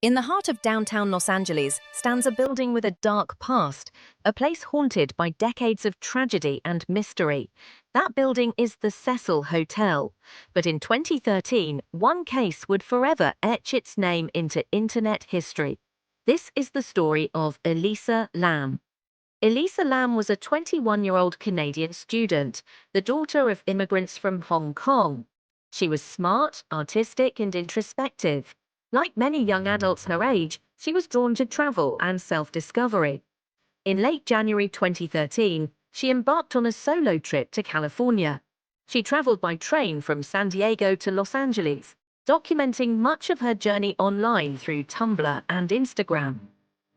In the heart of downtown Los Angeles stands a building with a dark past, a place haunted by decades of tragedy and mystery. That building is the Cecil Hotel. But in 2013, one case would forever etch its name into internet history. This is the story of Elisa Lam. Elisa Lam was a 21-year-old Canadian student, the daughter of immigrants from Hong Kong. She was smart, artistic, and introspective. Like many young adults her age, she was drawn to travel and self-discovery. In late January 2013, she embarked on a solo trip to California. She traveled by train from San Diego to Los Angeles, documenting much of her journey online through Tumblr and Instagram.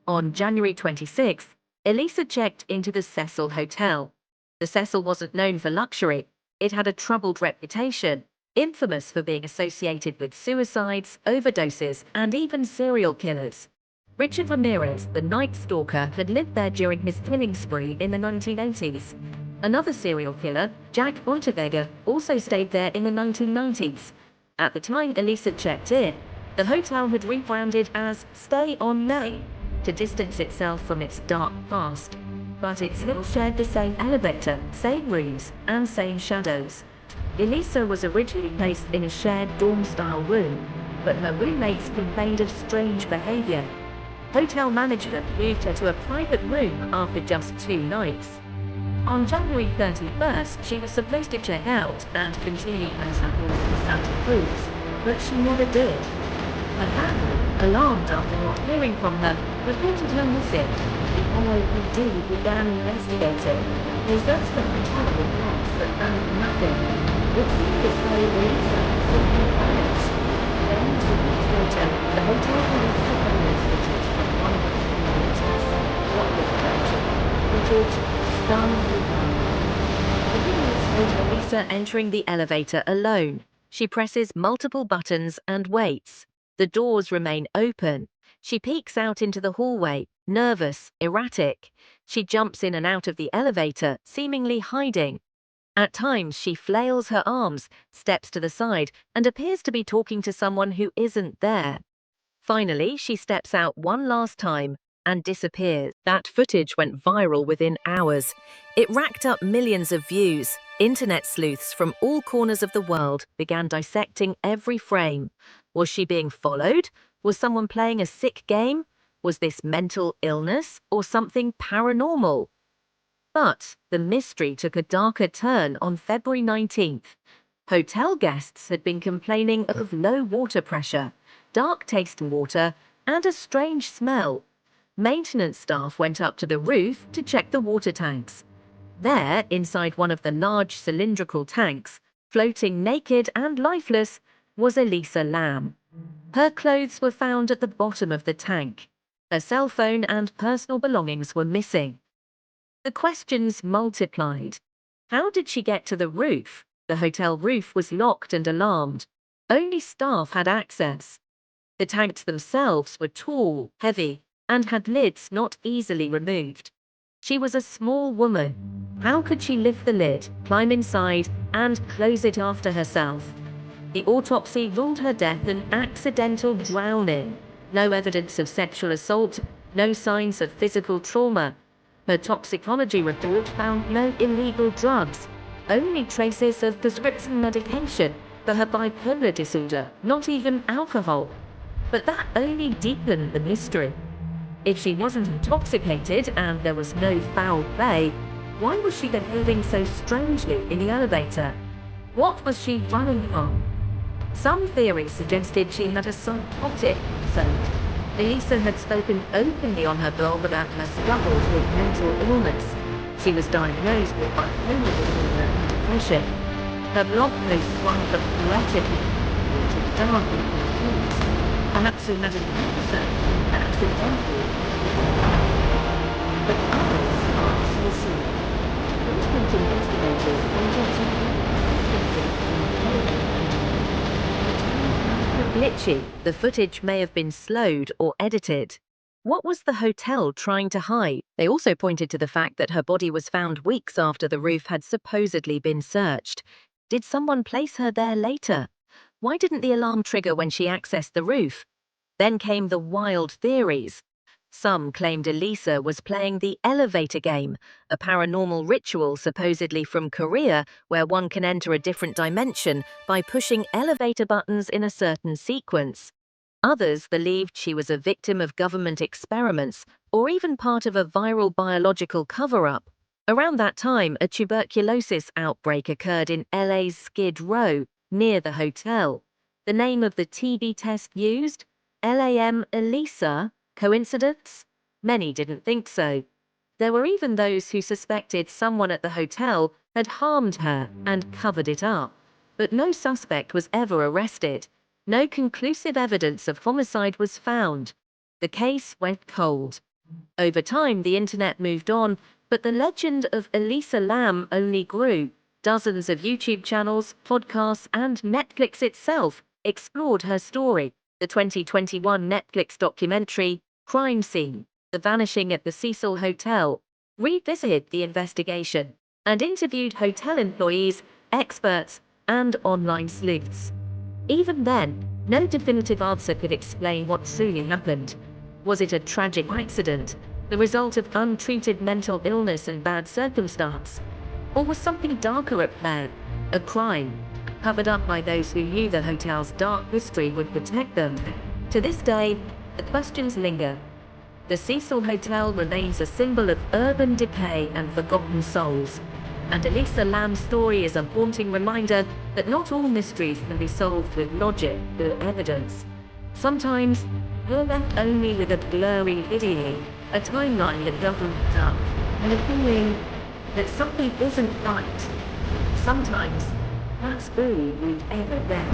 On January 26th, Elisa checked into the Cecil Hotel. The Cecil wasn't known for luxury. It had a troubled reputation, infamous for being associated with suicides, overdoses, and even serial killers. Richard Ramirez, the Night Stalker, had lived there during his killing spree in the 1980s. Another serial killer, Jack Bontevega, also stayed there in the 1990s. At the time Elisa checked in, the hotel had rebranded as Stay on Main to distance itself from its dark past. But it still shared the same elevator, same rooms, and same shadows. Elisa was originally placed in a shared dorm-style room, but her roommates complained of strange behavior. Hotel management moved her to a private room after just 2 nights. On January 31st, she was supposed to check out and continue her travels to Santa Cruz, but she never did. Her family, alarmed after not hearing from her, reported her missing. The LAPD began investigating. They searched the hotel with blocks but found nothing. It seemed as though Elisa had simply vanished. Then, 2 weeks later, the hotel released surveillance footage from one of its operators. What was the picture? Footage stunned the world. The video showed Elisa entering the elevator alone. She presses multiple buttons and waits. The doors remain open. She peeks out into the hallway, nervous, erratic. She jumps in and out of the elevator, seemingly hiding. At times, she flails her arms, steps to the side, and appears to be talking to someone who isn't there. Finally, she steps out one last time and disappears. That footage went viral within hours. It racked up millions of views. Internet sleuths from all corners of the world began dissecting every frame. Was she being followed? Was someone playing a sick game? Was this mental illness or something paranormal? But the mystery took a darker turn on February 19th. Hotel guests had been complaining of low water pressure, dark-tasting water, and a strange smell. Maintenance staff went up to the roof to check the water tanks. There, inside one of the large cylindrical tanks, floating naked and lifeless, was Elisa Lam. Her clothes were found at the bottom of the tank. Her cell phone and personal belongings were missing. The questions multiplied. How did she get to the roof? The hotel roof was locked and alarmed. Only staff had access. The tanks themselves were tall, heavy, and had lids not easily removed. She was a small woman. How could she lift the lid, climb inside, and close it after herself? The autopsy ruled her death an accidental drowning. No evidence of sexual assault, no signs of physical trauma. Her toxicology report found no illegal drugs, only traces of prescription medication for her bipolar disorder, not even alcohol. But that only deepened the mystery. If she wasn't intoxicated and there was no foul play, why was she behaving so strangely in the elevator? What was she running from? Some theories suggested she had a psychotic episode. Elisa had spoken openly on her blog about her struggles with mental illness. She was diagnosed with bipolar disorder and depression. Her blog posts rather poetically, dark and confused. Perhaps another episode, accidentally. But others are sincere. Independent investigators injected glitchy. The footage may have been slowed or edited. What was the hotel trying to hide? They also pointed to the fact that her body was found weeks after the roof had supposedly been searched. Did someone place her there later? Why didn't the alarm trigger when she accessed the roof? Then came the wild theories. Some claimed Elisa was playing the elevator game, a paranormal ritual supposedly from Korea where one can enter a different dimension by pushing elevator buttons in a certain sequence. Others believed she was a victim of government experiments or even part of a viral biological cover-up. Around that time, a tuberculosis outbreak occurred in LA's Skid Row, near the hotel. The name of the TB test used? LAM Elisa? Coincidence? Many didn't think so. There were even those who suspected someone at the hotel had harmed her and covered it up. But no suspect was ever arrested. No conclusive evidence of homicide was found. The case went cold. Over time, the internet moved on, but the legend of Elisa Lam only grew. Dozens of YouTube channels, podcasts, and Netflix itself explored her story. The 2021 Netflix documentary, Crime Scene: The Vanishing at the Cecil Hotel, revisited the investigation and interviewed hotel employees, experts, and online sleuths. Even then, no definitive answer could explain what truly happened. Was it a tragic accident, the result of untreated mental illness and bad circumstance? Or was something darker at play, a crime, covered up by those who knew the hotel's dark history would protect them? To this day, the questions linger. The Cecil Hotel remains a symbol of urban decay and forgotten souls. And Elisa Lam's story is a haunting reminder that not all mysteries can be solved with logic or evidence. Sometimes, we're left only with a blurry video, a timeline that doesn't add up, and a feeling that something isn't right. Sometimes, that's all we ever get.